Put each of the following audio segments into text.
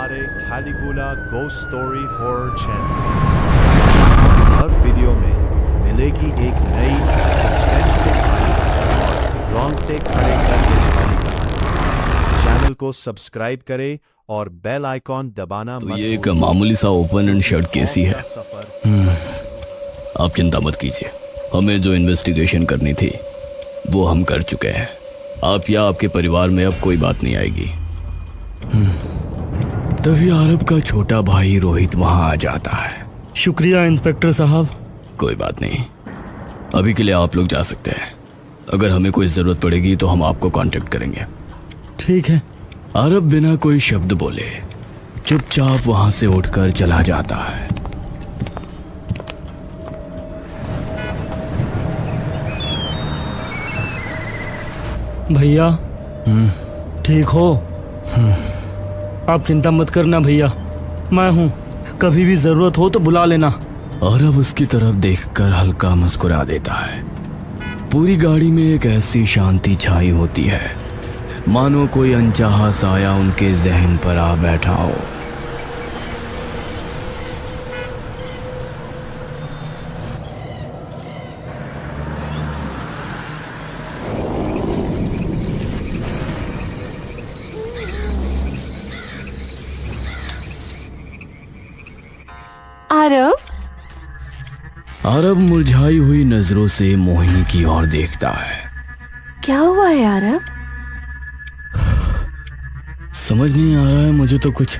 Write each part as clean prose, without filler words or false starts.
हमारे कैलिगुला ghost story horror channel. हर video में मिलेगी एक नई सस्पेंस से भरी और रोंगटे खड़े कर देने वाली कहानी। चैनल को सब्सक्राइब करें और बेल आइकॉन दबाना मत ये एक भूलिए। मामूली सा ओपन एंड शट केस ही है। सफर आप चिंता मत कीजिए, हमें जो इन्वेस्टिगेशन करनी थी वो हम कर चुके हैं। आप या आपके परिवार में अब कोई बात नहीं आएगी। तभी आरब का छोटा भाई रोहित वहां आ जाता है। शुक्रिया इंस्पेक्टर साहब। कोई बात नहीं, अभी के लिए आप लोग जा सकते हैं। अगर हमें कोई ज़रूरत पड़ेगी तो हम आपको कांटेक्ट करेंगे। ठीक है। आरब बिना कोई शब्द बोले चुपचाप वहां से उठकर चला जाता है। भैया ठीक हो? आप चिंता मत करना भैया, मैं हूँ, कभी भी जरूरत हो तो बुला लेना। आरब उसकी तरफ देखकर हल्का मुस्कुरा देता है। पूरी गाड़ी में एक ऐसी शांति छाई होती है मानो कोई अनचाहा साया उनके जहन पर आ बैठा हो। आरव, आरब मुरझाई हुई नजरों से मोहिनी की ओर देखता है। क्या हुआ है आरव? समझ नहीं आ रहा है मुझे तो कुछ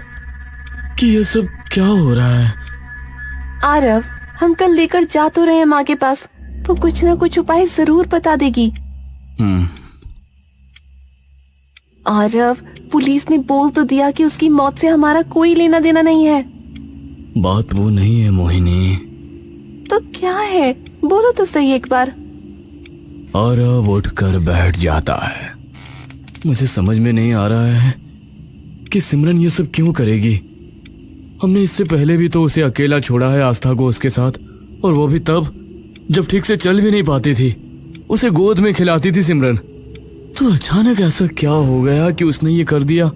कि ये सब क्या हो रहा है। आरव, हम कल लेकर जा तो रहे हैं माँ के पास, वो कुछ ना कुछ उपाय जरूर बता देगी। आरव, पुलिस ने बोल तो दिया कि उसकी मौत से हमारा कोई लेना देना नहीं है। बात वो नहीं है मोहिनी। तो क्या है? बोलो तो सही एक बार। आरब उठकर बैठ जाता है। मुझे समझ में नहीं आ रहा है कि सिमरन ये सब क्यों करेगी। हमने इससे पहले भी तो उसे अकेला छोड़ा है आस्था को उसके साथ, और वो भी तब जब ठीक से चल भी नहीं पाती थी। उसे गोद में खिलाती थी सिमरन। तो अचानक ऐसा क्या हो गया कि उसने ये कर दिया।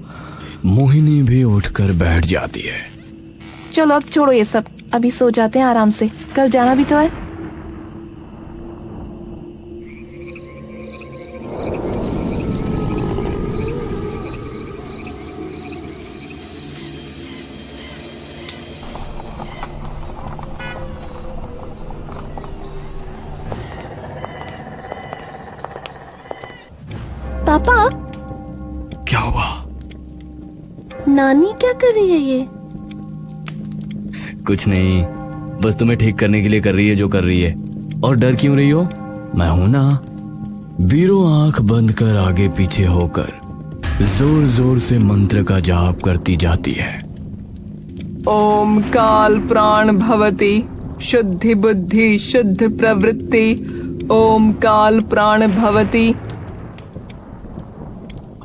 मोहिनी भी उठकर बैठ जाती है। चलो अब छोड़ो ये सब, अभी सो जाते हैं आराम से, कल जाना भी तो है। पापा, क्या हुआ? नानी क्या कर रही है ये? कुछ नहीं, बस तुम्हें ठीक करने के लिए कर रही है जो कर रही है। और डर क्यों रही हो? मैं हूं ना। बीरो आंख बंद कर आगे पीछे होकर जोर जोर से मंत्र का जाप करती जाती है। ओम काल प्राण भवति शुद्धि बुद्धि शुद्ध प्रवृत्ति। ओम काल प्राण भवति।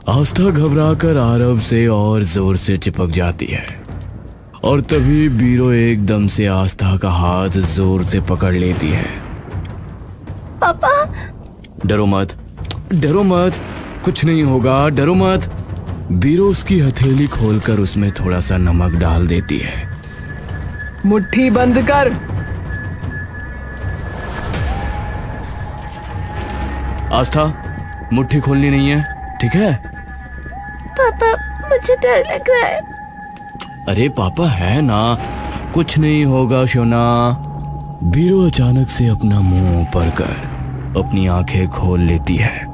आस्था घबराकर आरब से और जोर से चिपक जाती है, और तभी बीरो एकदम से आस्था का हाथ जोर से पकड़ लेती है। पापा, डरो मत, डरो मत, कुछ नहीं होगा, डरो मत। बीरो उसकी हथेली खोलकर उसमें थोड़ा सा नमक डाल देती है। मुट्ठी बंद कर। आस्था, मुट्ठी खोलनी नहीं है, ठीक है? पापा मुझे डर लग रहा है। अरे पापा है ना, कुछ नहीं होगा शोना। बीरो अचानक से अपना मुंह ऊपर कर अपनी आंखें खोल लेती है।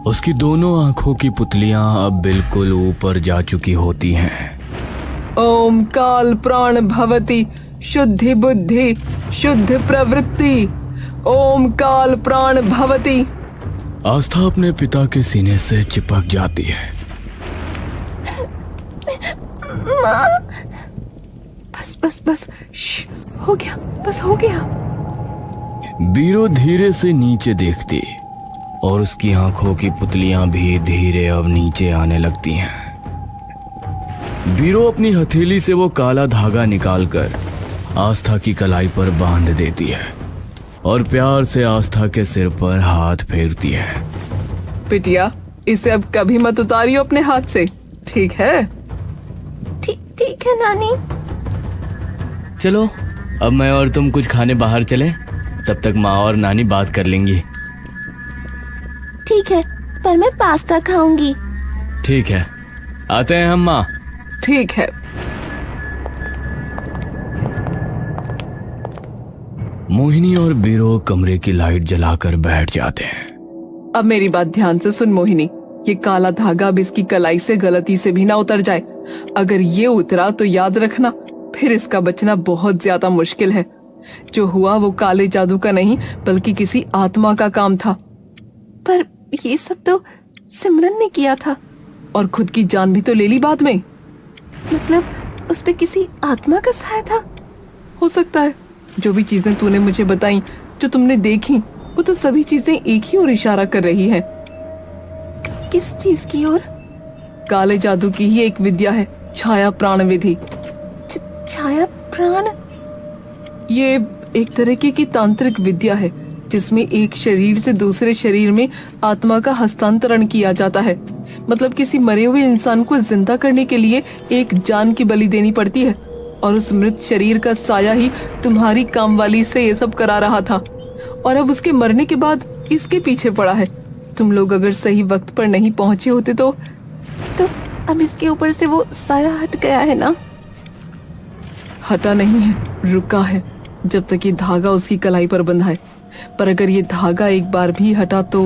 उसकी दोनों आंखों की पुतलियां अब बिल्कुल ऊपर जा चुकी होती हैं। ओम काल प्राण भवति शुद्धि बुद्धि शुद्ध प्रवृत्ति। ओम काल प्राण भवति। आस्था अपने पिता के सीने से चिपक जाती है। माँ, बस बस बस, हो गया, बस हो गया। बीरो धीरे से नीचे देखती और उसकी आंखों की पुतलियां भी धीरे अब नीचे आने लगती हैं। बीरो अपनी हथेली से वो काला धागा निकालकर आस्था की कलाई पर बांध देती है और प्यार से आस्था के सिर पर हाथ फेरती है। बिटिया, इसे अब कभी मत उतारियो अपने हाथ से, ठीक है? ठीक है नानी। चलो अब मैं और तुम कुछ खाने बाहर चलें, तब तक माँ और नानी बात कर लेंगी। ठीक है, पर मैं पास्ता खाऊंगी। ठीक है, आते हैं हम माँ। ठीक है। मोहिनी और बीरो कमरे की लाइट जलाकर बैठ जाते हैं। अब मेरी बात ध्यान से सुन मोहिनी, ये काला धागा अब इसकी कलाई से गलती से भी ना उतर जाए। अगर ये उतरा तो याद रखना, फिर इसका बचना बहुत ज्यादा मुश्किल है। जो हुआ वो काले जादू का नहीं बल्कि किसी आत्मा का काम था। पर ये सब तो सिमरन ने किया था। और खुद की जान भी तो ले ली बाद में। मतलब उस पे किसी आत्मा का साया था। हो सकता है जो भी चीजें तूने मुझे बताई, जो तुमने देखी, वो तो सभी चीजें एक ही ओर इशारा कर रही हैं। किस चीज की ओर? काले जादू की ही एक विद्या है, छाया प्राण विधि। छाया प्राण? ये एक तरीके की तांत्रिक विद्या है जिसमें एक शरीर से दूसरे शरीर में आत्मा का हस्तांतरण किया जाता है। मतलब किसी मरे हुए इंसान को जिंदा करने के लिए एक जान की बलि देनी पड़ती है, और उस मृत शरीर का साया ही तुम्हारी कामवाली से ये सब करा रहा था, और अब उसके मरने के बाद इसके पीछे पड़ा है। तुम लोग अगर सही वक्त पर नहीं पहुंचे होते तो अब इसके ऊपर से वो साया हट गया है ना? हटा नहीं है, रुका है जब तक ये धागा उसकी कलाई पर बंधा है। पर अगर ये धागा एक बार भी हटा तो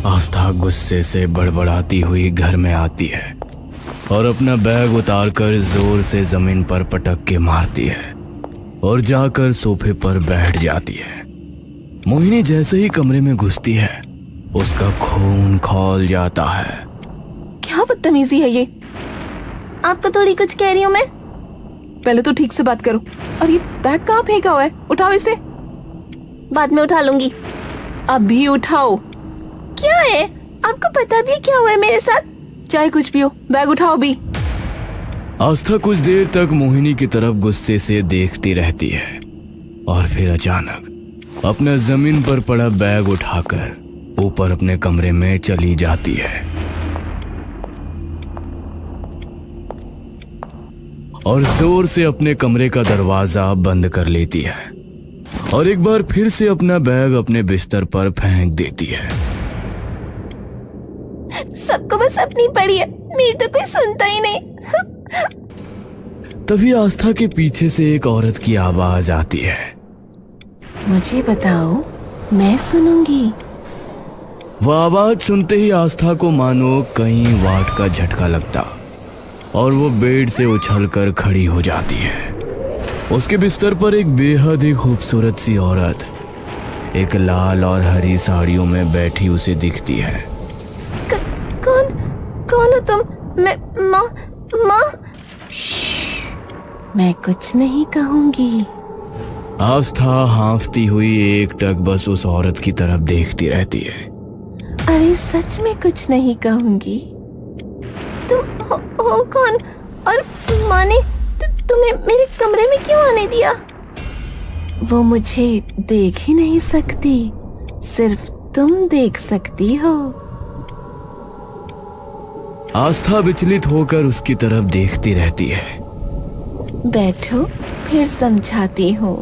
आस्था गुस्से से बड़बड़ाती हुई घर में आती है और अपना बैग उतारकर जोर से जमीन पर पटक के मारती है और जाकर सोफे पर बैठ जाती है। मोहिनी जैसे ही कमरे में घुसती है उसका खून खौल जाता है। क्या बदतमीजी है ये? आपको थोड़ी कुछ कह रही हूँ मैं। पहले तो ठीक से बात करो। और ये बैग कहाँ फेंका हुआ है? उठाओ इसे। बाद में उठा लूंगी। अभी उठाओ। क्या है? आपको पता भी है क्या हुआ है मेरे साथ? चाहे कुछ भी हो, बैग उठाओ अभी। आस्था कुछ देर तक मोहिनी की तरफ गुस्से से देखती रहती है और फिर अचानक अपना जमीन पर पड़ा बैग उठाकर ऊपर अपने कमरे में चली जाती है और जोर से अपने कमरे का दरवाजा बंद कर लेती है और एक बार फिर से अपना बैग अपने बिस्तर पर फेंक देती है। सबको बस अपनी पड़ी है, मेरी तो कोई सुनता ही नहीं। तभी आस्था के पीछे से एक औरत की आवाज आती है। मुझे बताओ, मैं सुनूंगी। वह आवाज सुनते ही आस्था को मानो कई वाट का झटका लगता और वो बेड से उछलकर खड़ी हो जाती है। उसके बिस्तर पर एक बेहद ही खूबसूरत सी औरत एक लाल और हरी साड़ियों में बैठी उसे दिखती है। कौन हो तुम? मैं माँ। मैं कुछ नहीं कहूंगी। आस्था हांफती हुई एकटक बस उस औरत की तरफ देखती रहती है। अरे सच में कुछ नहीं कहूंगी। तुम हो कौन? और माँ ने तुम्हें मेरे कमरे में क्यों आने दिया? वो मुझे देख ही नहीं सकती, सिर्फ तुम देख सकती हो। आस्था विचलित होकर उसकी तरफ देखती रहती है। बैठो, फिर समझाती हूँ।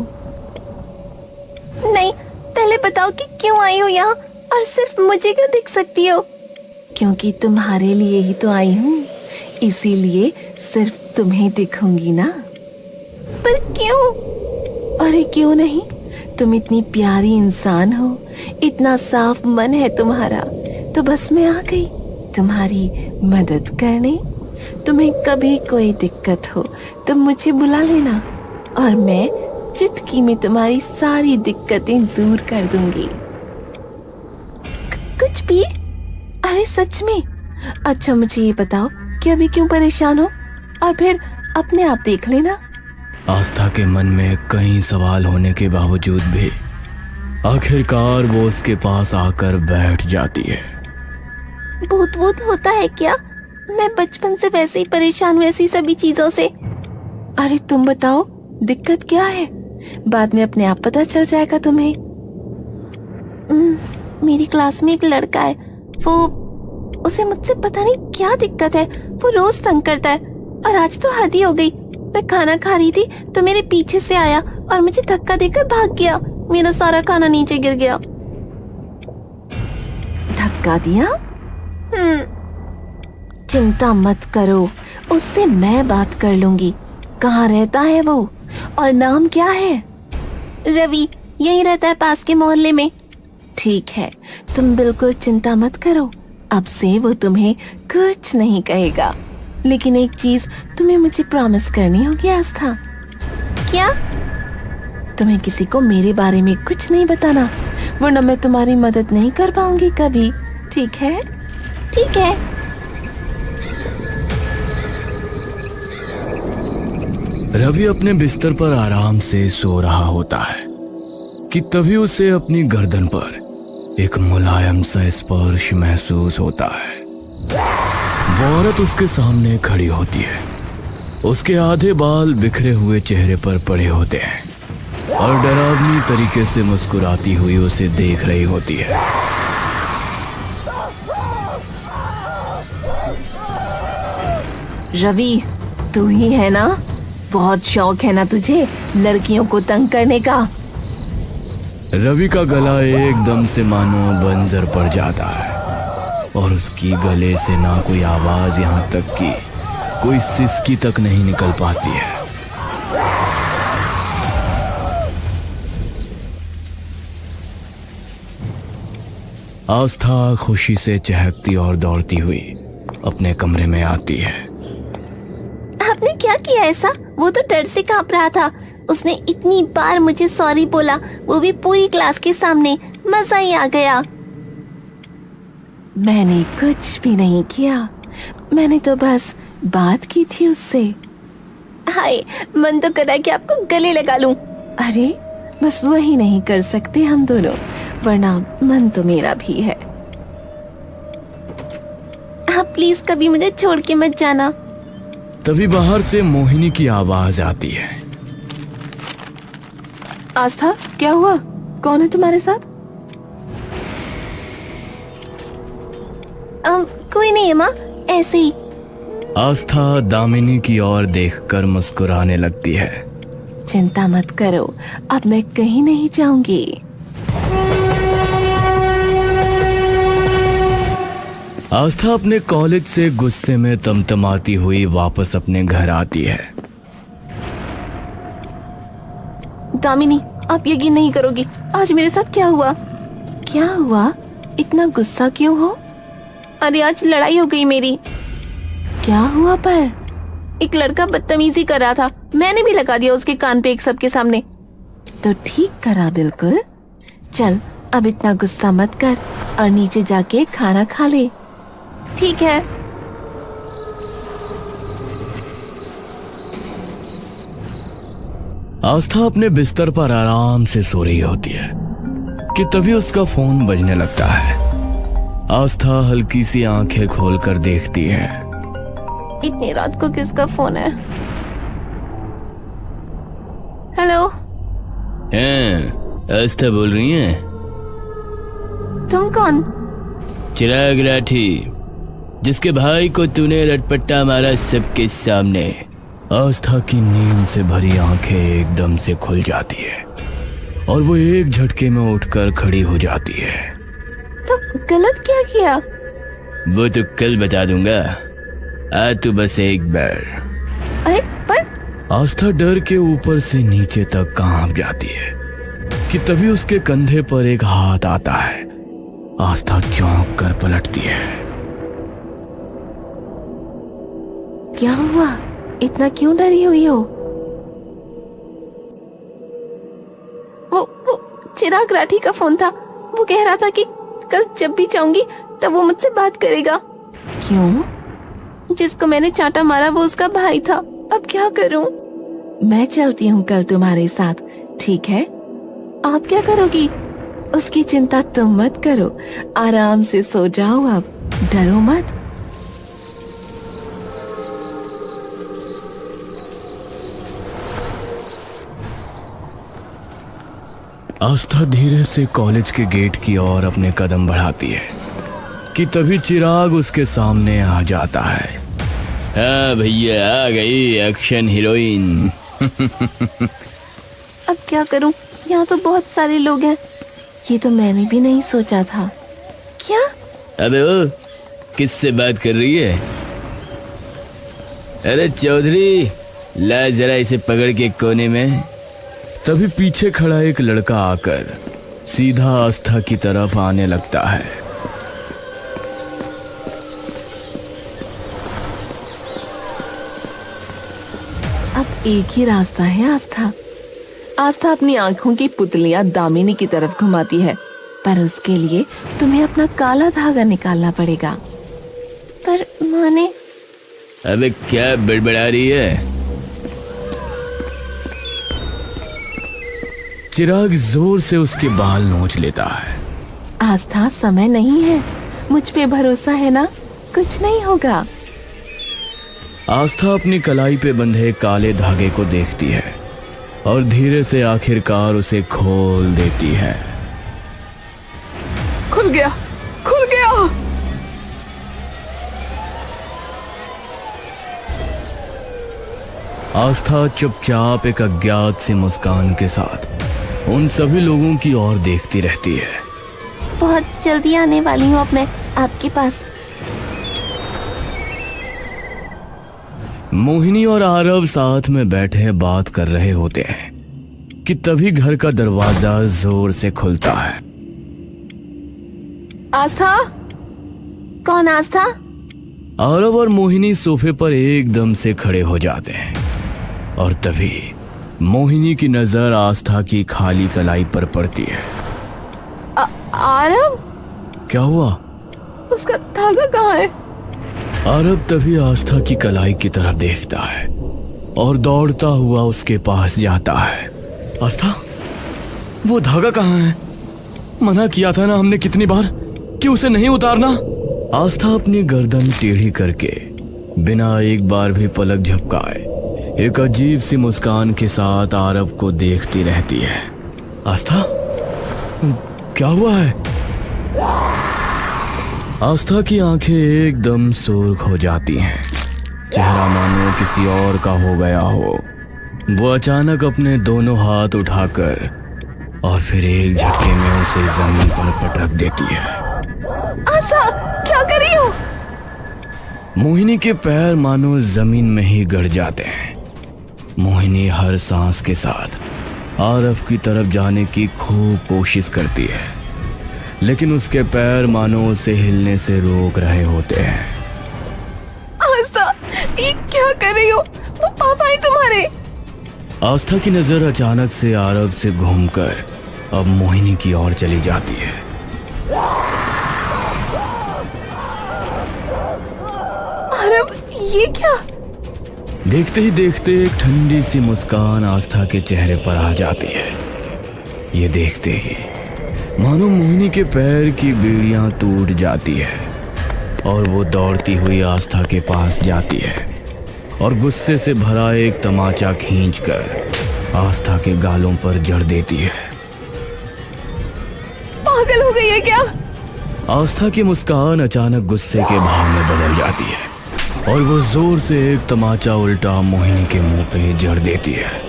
नहीं, पहले बताओ कि क्यों आई हो यहाँ और सिर्फ मुझे क्यों दिख सकती हो? क्योंकि तुम्हारे लिए ही तो आई हूँ, इसीलिए सिर्फ तुम्हें दिखूंगी ना। पर क्यों? अरे क्यों नहीं, तुम इतनी प्यारी इंसान हो, इतना साफ मन है तुम्हारा, तो बस मैं आ गई तुम्हारी मदद करने। तुम्हें कभी कोई दिक्कत हो तो मुझे बुला लेना और मैं चुटकी में तुम्हारी सारी दिक्कतें दूर कर दूंगी। कुछ भी? अरे सच में? अच्छा मुझे ये बताओ कि अभी क्यों परेशान हो, और फिर अपने आप देख लेना। आस्था के मन में कई सवाल होने के बावजूद भी आखिरकार वो उसके पास आकर बैठ जाती है। भूत होता है क्या? मैं बचपन से वैसे ही परेशान हूँ ऐसी सभी चीजों से। अरे तुम बताओ दिक्कत क्या है, बाद में अपने आप पता चल जाएगा तुम्हें। मेरी क्लास में एक लड़का है, वो उसे मुझसे पता नहीं क्या दिक्कत है, वो रोज तंग करता है और आज तो हद ही हो गई। मैं खाना खा रही थी तो मेरे पीछे से आया और मुझे धक्का देकर भाग गया। मेरा सारा खाना नीचे गिर गया। धक्का दिया? चिंता मत करो, उससे मैं बात कर लूंगी। कहाँ रहता है वो और नाम क्या है? रवि, यही रहता है पास के मोहल्ले में। ठीक है, तुम बिल्कुल चिंता मत करो, अब से वो तुम्हें कुछ नहीं कहेगा। लेकिन एक चीज तुम्हें मुझे प्रॉमिस करनी होगी आस्था। क्या? तुम्हें किसी को मेरे बारे में कुछ नहीं बताना, वरना मैं तुम्हारी मदद नहीं कर पाऊंगी कभी। ठीक है? ठीक है। रवि अपने बिस्तर पर आराम से सो रहा होता है कि तभी उसे अपनी गर्दन पर एक मुलायम सा स्पर्श महसूस होता है। वो औरत उसके सामने खड़ी होती है। उसके आधे बाल बिखरे हुए चेहरे पर पड़े होते हैं और डरावनी तरीके से मुस्कुराती हुई उसे देख रही होती है। रवि, तू ही है ना? बहुत शौक है ना तुझे लड़कियों को तंग करने का? रवि का गला एकदम से मानो बंजर पड़ जाता है और उसकी गले से ना कोई आवाज, यहाँ तक कि कोई सिसकी तक नहीं निकल पाती है। आस्था खुशी से चहकती और दौड़ती हुई अपने कमरे में आती है। आपने क्या किया ऐसा? वो तो डर से कांप रहा था। उसने इतनी बार मुझे सॉरी बोला, वो भी पूरी क्लास के सामने। मजा ही आ गया। मैंने कुछ भी नहीं किया, मैंने तो बस बात की थी उससे। हाय, मन तो करा कि आपको गले लगा लूं। अरे बस वही नहीं कर सकते हम दोनों, वरना मन तो मेरा भी है। आप प्लीज कभी मुझे छोड़ के मत जाना। तभी बाहर से मोहिनी की आवाज आती है। आस्था, क्या हुआ? कौन है तुम्हारे साथ? कोई नहीं है माँ, ऐसे ही। आस्था दामिनी की ओर देखकर मुस्कुराने लगती है। चिंता मत करो, अब मैं कहीं नहीं जाऊंगी। आस्था अपने कॉलेज से गुस्से में तमतमाती हुई वापस अपने घर आती है। दामिनी, आप यकीन नहीं करोगी आज मेरे साथ क्या हुआ। क्या हुआ? इतना गुस्सा क्यों हो? अरे आज लड़ाई हो गई मेरी। क्या हुआ पर? एक लड़का बदतमीजी कर रहा था, मैंने भी लगा दिया उसके कान पे एक सबके सामने। तो ठीक करा बिल्कुल। चल अब इतना गुस्सा मत कर और नीचे जाके खाना खा ले। ठीक है। आस्था अपने बिस्तर पर आराम से सो रही होती है कि तभी उसका फोन बजने लगता है। आस्था हल्की सी आंखें खोलकर देखती है। इतनी रात को किसका फोन है? हेलो, हैं, आस्था बोल रही हैं? तुम कौन? चिराग राठी, जिसके भाई को तूने रटपट्टा मारा सबके सामने। आस्था की नींद से भरी आंखें एकदम से खुल जाती है और वो एक झटके में उठकर खड़ी हो जाती है। तो गलत क्या किया? वो तो कल बता दूंगा, आज तो बस एक बार। अरे पर आस्था डर के ऊपर से नीचे तक कांप जाती है कि तभी उसके कंधे पर एक हाथ आता है। आस्था चौंक कर पलटती है। क्या हुआ? इतना क्यों डरी हुई हो? वो चिराग राठी का फोन था। वो कह रहा था कि कल जब भी चाहूंगी तब वो मुझसे बात करेगा। क्यों? जिसको मैंने चांटा मारा वो उसका भाई था। अब क्या करूं? मैं चलती हूँ कल तुम्हारे साथ, ठीक है? आप क्या करोगी? उसकी चिंता तुम मत करो, आराम से सो जाओ, अब डरो मत। आस्था धीरे से कॉलेज के गेट की ओर अपने कदम बढ़ाती है कि तभी चिराग उसके सामने आ जाता है। हाँ भैया, आ गई एक्शन हीरोइन। अब क्या करूं? यहाँ तो बहुत सारे लोग हैं। ये तो मैंने भी नहीं सोचा था। क्या? अबे वो किससे बात कर रही है? अरे चौधरी, ला जरा इसे पकड़ के कोने में। तभी पीछे खड़ा एक लड़का आकर सीधा आस्था की तरफ आने लगता है। अब एक ही रास्ता है आस्था। आस्था अपनी आंखों की पुतलियां दामिनी की तरफ घुमाती है। पर उसके लिए तुम्हें अपना काला धागा निकालना पड़ेगा। पर माने? अबे क्या बड़बड़ा रही है? चिराग जोर से उसके बाल नोच लेता है। आस्था, समय नहीं है। मुझ पे भरोसा है ना? कुछ नहीं होगा। आस्था अपनी कलाई पे बंधे काले धागे को देखती है और धीरे से आखिरकार उसे खोल देती है। खुल गया, खुल गया। आस्था चुपचाप एक अज्ञात सी मुस्कान के साथ उन सभी लोगों की ओर देखती रहती है। बहुत जल्दी आने वाली हूँ अब मैं आपके पास। मोहिनी और आरव साथ में बैठे बात कर रहे होते हैं कि तभी घर का दरवाजा जोर से खुलता है। आस्था? कौन आस्था? आरव और मोहिनी सोफे पर एकदम से खड़े हो जाते हैं और तभी मोहिनी की नजर आस्था की खाली कलाई पर पड़ती है। आरव? क्या हुआ? उसका धागा कहाँ है? आरव तभी आस्था की कलाई की तरफ देखता है और दौड़ता हुआ उसके पास जाता है। आस्था, वो धागा कहाँ है? मना किया था ना हमने कितनी बार कि उसे नहीं उतारना। आस्था अपनी गर्दन टेढ़ी करके बिना एक बार भी पलक झपकाए एक अजीब सी मुस्कान के साथ आरव को देखती रहती है। आस्था, क्या हुआ है? आस्था की आंखें एकदम सुर्ख हो जाती हैं। चेहरा मानो किसी और का हो गया हो। वो अचानक अपने दोनों हाथ उठाकर और फिर एक झटके में उसे जमीन पर पटक देती है। आस्था, क्या कर रही हो? मोहिनी के पैर मानो जमीन में ही गड़ जाते हैं। मोहिनी हर सांस के साथ आरव की तरफ जाने की खूब कोशिश करती है, लेकिन उसके पैर मानो उसे हिलने से रोक रहे होते हैं। आस्था, ये क्या कर रही हो? वो पापा है तुम्हारे। आस्था की नजर अचानक से आरव से घूमकर अब मोहिनी की ओर चली जाती है। आरव, ये क्या? देखते ही देखते एक ठंडी सी मुस्कान आस्था के चेहरे पर आ जाती है। ये देखते ही मानो मोहिनी के पैर की बेड़ियां टूट जाती है और वो दौड़ती हुई आस्था के पास जाती है और गुस्से से भरा एक तमाचा खींचकर आस्था के गालों पर जड़ देती है। पागल हो गई है क्या? आस्था की मुस्कान अचानक गुस्से के भाव में बदल जाती है और वो जोर से एक तमाचा उल्टा मोहिनी के मुंह पे जड़ देती है।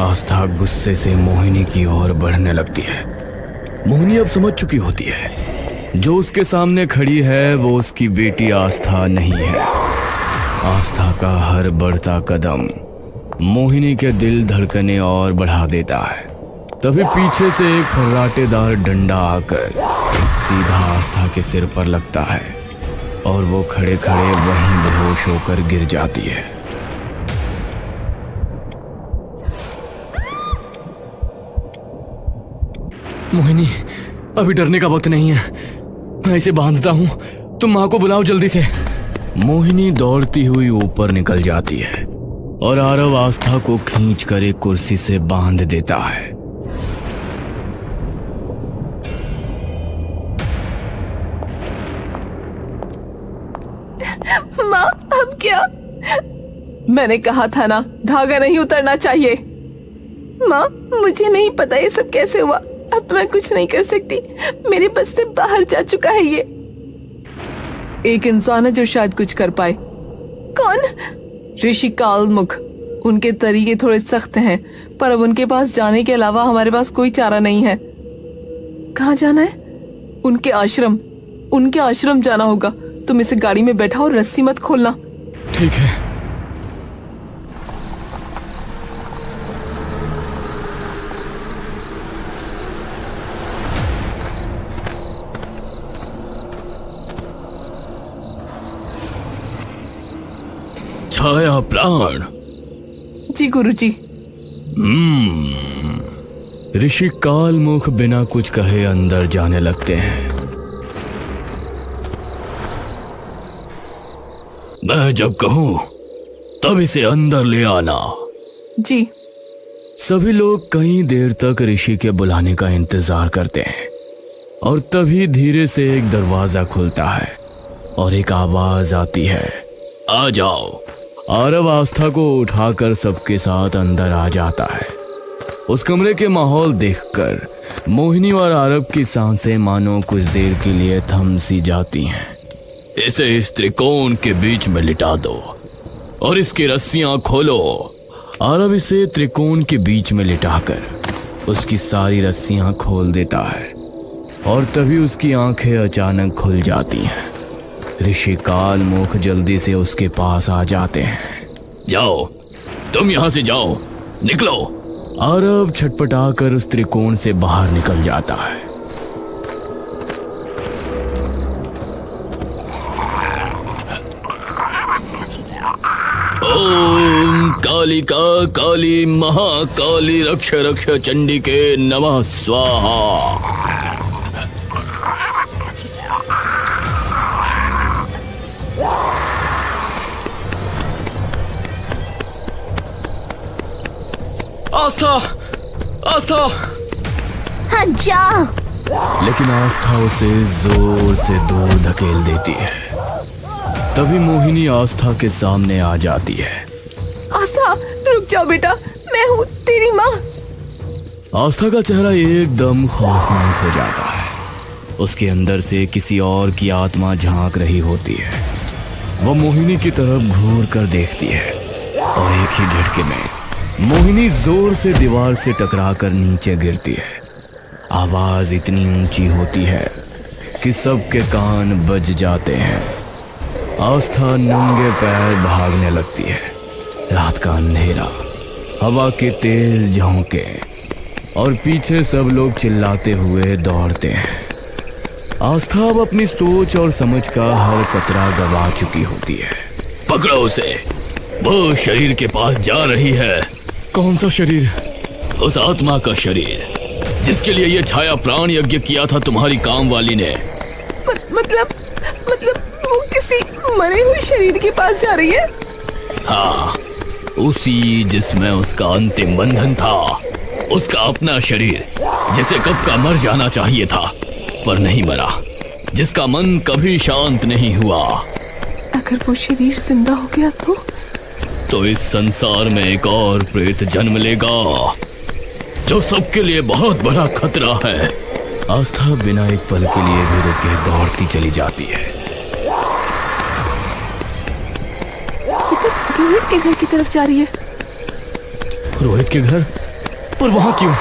आस्था गुस्से से मोहिनी की ओर बढ़ने लगती है। मोहिनी अब समझ चुकी होती है जो उसके सामने खड़ी है वो उसकी बेटी आस्था नहीं है। आस्था का हर बढ़ता कदम मोहिनी के दिल धड़कने और बढ़ा देता है। तभी पीछे से एक फर्राटेदार डंडा आकर सीधा आस्था के सिर पर लगता है और वो खड़े खड़े वहीं बेहोश होकर गिर जाती है। मोहिनी, अभी डरने का वक्त नहीं है। मैं इसे बांधता हूँ, तुम माँ को बुलाओ जल्दी से। मोहिनी दौड़ती हुई ऊपर निकल जाती है और आरव आस्था को खींचकर एक कुर्सी से बांध देता है। माँ, अब क्या? मैंने कहा था ना, धागा नहीं उतरना चाहिए। माँ, मुझे नहीं पता ये सब कैसे हुआ। अब मैं कुछ नहीं कर सकती, मेरे बस से बाहर जा चुका है ये। एक इंसान है जो शायद कुछ कर पाए। कौन? ऋषि कालमुख। उनके तरीके थोड़े सख्त हैं, पर अब उनके पास जाने के अलावा हमारे पास कोई चारा नहीं है। कहाँ जाना है? उनके आश्रम जाना होगा। तुम इसे गाड़ी में बैठाओ और रस्सी मत खोलना। ठीक है। छाया प्राण। जी गुरुजी। ऋषि कालमुख बिना कुछ कहे अंदर जाने लगते हैं। मैं जब कहूं तब इसे अंदर ले आना। जी। सभी लोग कई देर तक ऋषि के बुलाने का इंतजार करते हैं और तभी धीरे से एक दरवाजा खुलता है और एक आवाज आती है, आ जाओ। आरव आस्था को उठाकर सबके साथ अंदर आ जाता है। उस कमरे के माहौल देखकर मोहिनी और आरव की सांसें मानो कुछ देर के लिए थम सी जाती हैं। इसे इस त्रिकोण के बीच में लिटा दो और इसकी रस्सियां खोलो। आरव इसे त्रिकोण के बीच में लिटाकर उसकी सारी रस्सियां खोल देता है और तभी उसकी आंखें अचानक खुल जाती हैं। ऋषि कालमुख जल्दी से उसके पास आ जाते हैं। जाओ, तुम यहां से जाओ, निकलो। आरव छटपटाकर उस त्रिकोण से बाहर निकल जाता है। ओम कालिका काली महाकाली रक्ष रक्ष चंडिके नमः स्वाहा। आस्था, आस्था। हाँ, जा। लेकिन आस्था उसे जोर से दूर धकेल देती है। तभी मोहिनी आस्था के सामने आ जाती है। आस्था, रुक जाओ बेटा, मैं हूँ तेरी माँ। आस्था का चेहरा एकदम खौफनाक हो जाता है। उसके अंदर से किसी और की आत्मा झांक रही होती है। वह मोहिनी की तरफ घूर कर देखती है और एक ही झटके में मोहिनी जोर से दीवार से टकराकर नीचे गिरती है। आवाज इतनी ऊंची होती है कि सबके कान बज जाते हैं। आस्था नंगे पैर भागने लगती है। रात का अंधेरा, हवा के तेज झोंके और पीछे सब लोग चिल्लाते हुए दौड़ते हैं। आस्था अब अपनी सोच और समझ का हर कतरा गवा चुकी होती है। पकड़ो उसे, वो शरीर के पास जा रही है। कौन सा शरीर? उस आत्मा का शरीर जिसके लिए ये छाया प्राण यज्ञ किया था तुम्हारी काम वाली ने। मतलब वो किसी मरे हुए शरीर के पास जा रही है? हाँ, उसी जिसमें उसका अंतिम बंधन था। उसका अपना शरीर जिसे कब का मर जाना चाहिए था पर नहीं मरा, जिसका मन कभी शांत नहीं हुआ। अगर वो शरीर जिंदा हो गया तो इस संसार में एक और प्रेत जन्म लेगा जो सबके लिए बहुत बड़ा खतरा है। आस्था बिना एक पल के लिए भी रुके दौड़ती चली जाती है। ये तो रोहित के घर की तरफ जा रही है। रोहित के घर? पर वहां क्यों?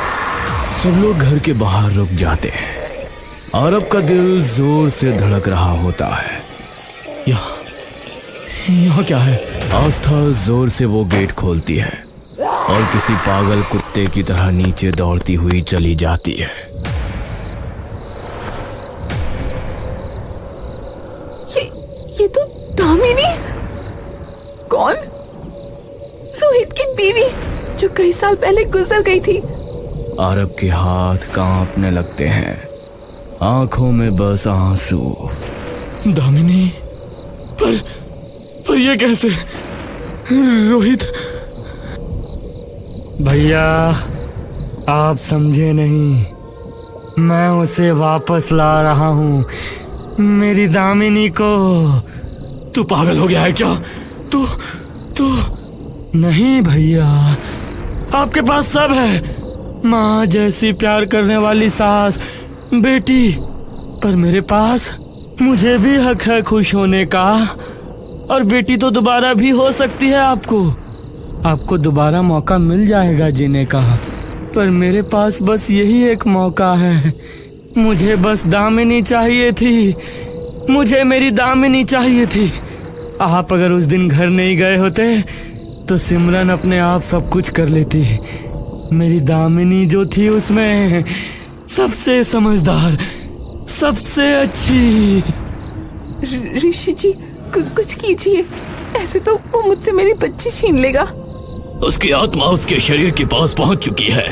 सब लोग घर के बाहर रुक जाते हैं। आरव का दिल जोर से धड़क रहा होता है। यहाँ क्या है? आस्था जोर से वो गेट खोलती है और किसी पागल कुत्ते की तरह नीचे दौड़ती हुई चली जाती है। ये तो दामिनी। कौन? रोहित की बीवी जो कई साल पहले गुजर गई थी। आरव के हाथ कांपने लगते हैं, आंखों में बस आंसू। दामिनी? पर ये कैसे? रोहित? भैया, आप समझे नहीं, मैं उसे वापस ला रहा हूँ, मेरी दामिनी को। तू पागल हो गया है क्या? तू नहीं भैया, आपके पास सब है। माँ जैसी प्यार करने वाली सास, बेटी, पर मेरे पास मुझे भी हक है खुश होने का। और बेटी तो दोबारा भी हो सकती है। आपको दोबारा मौका मिल जाएगा जीने का। पर मेरे पास बस यही एक मौका है। मुझे बस दामिनी चाहिए थी, मुझे मेरी दामिनी चाहिए थी। आप अगर उस दिन घर नहीं गए होते तो सिमरन अपने आप सब कुछ कर लेती। मेरी दामिनी जो थी उसमें सबसे समझदार, सबसे अच्छी। ऋषि जी कुछ कीजिए, ऐसे तो वो मुझसे मेरी बच्ची छीन लेगा। उसकी आत्मा उसके शरीर के पास पहुंच चुकी है।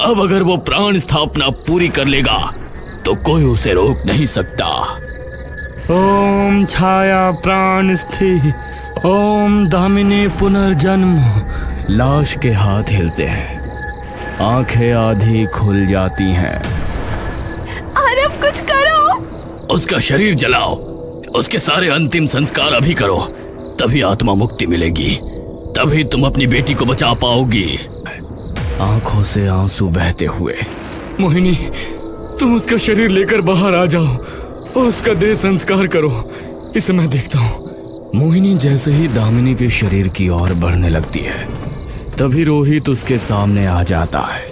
अब अगर वो प्राण स्थापना पूरी कर लेगा तो कोई उसे रोक नहीं सकता। ओम छाया प्राण स्थिति, ओम दामिनी पुनर्जन्म। लाश के हाथ हिलते हैं, आंखें आधी खुल जाती हैं। आरव कुछ करो। उसका शरीर जलाओ, उसके सारे अंतिम संस्कार अभी करो, तभी आत्मा मुक्ति मिलेगी, तभी तुम अपनी बेटी को बचा पाओगी। आंखों से आंसू बहते हुए, मोहिनी तुम उसका शरीर लेकर बाहर आ जाओ और उसका देह संस्कार करो, इसे मैं देखता हूँ। मोहिनी जैसे ही दामिनी के शरीर की ओर बढ़ने लगती है, तभी रोहित उसके सामने आ जाता है।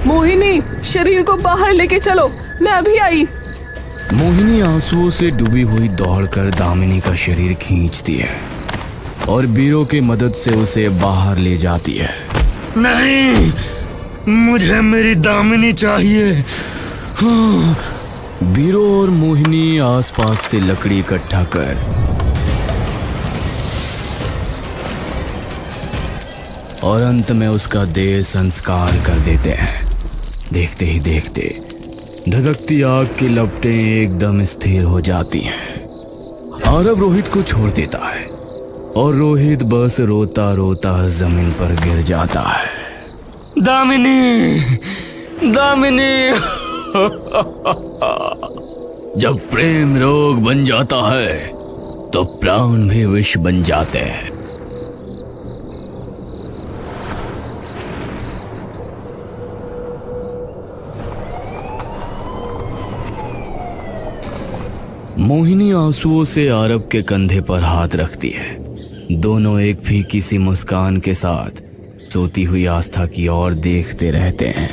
मोहिनी शरीर को बाहर लेके चलो, मैं अभी आई। मोहिनी आंसुओं से डूबी हुई दौड़कर दामिनी का शरीर खींचती है और बीरो की मदद से उसे बाहर ले जाती है। नहीं, मुझे मेरी दामिनी चाहिए। हाँ। बीरो और मोहिनी आसपास से लकड़ी इकट्ठा कर और अंत में उसका देह संस्कार कर देते हैं। देखते ही देखते धधकती आग की लपटें एकदम स्थिर हो जाती हैं। आरव रोहित को छोड़ देता है और रोहित बस रोता रोता जमीन पर गिर जाता है। दामिनी, दामिनी। जब प्रेम रोग बन जाता है तो प्राण भी विष बन जाते हैं। मोहिनी आंसुओं से आरव के कंधे पर हाथ रखती है। दोनों एक फीकी सी मुस्कान के साथ सोती हुई आस्था की ओर देखते रहते हैं।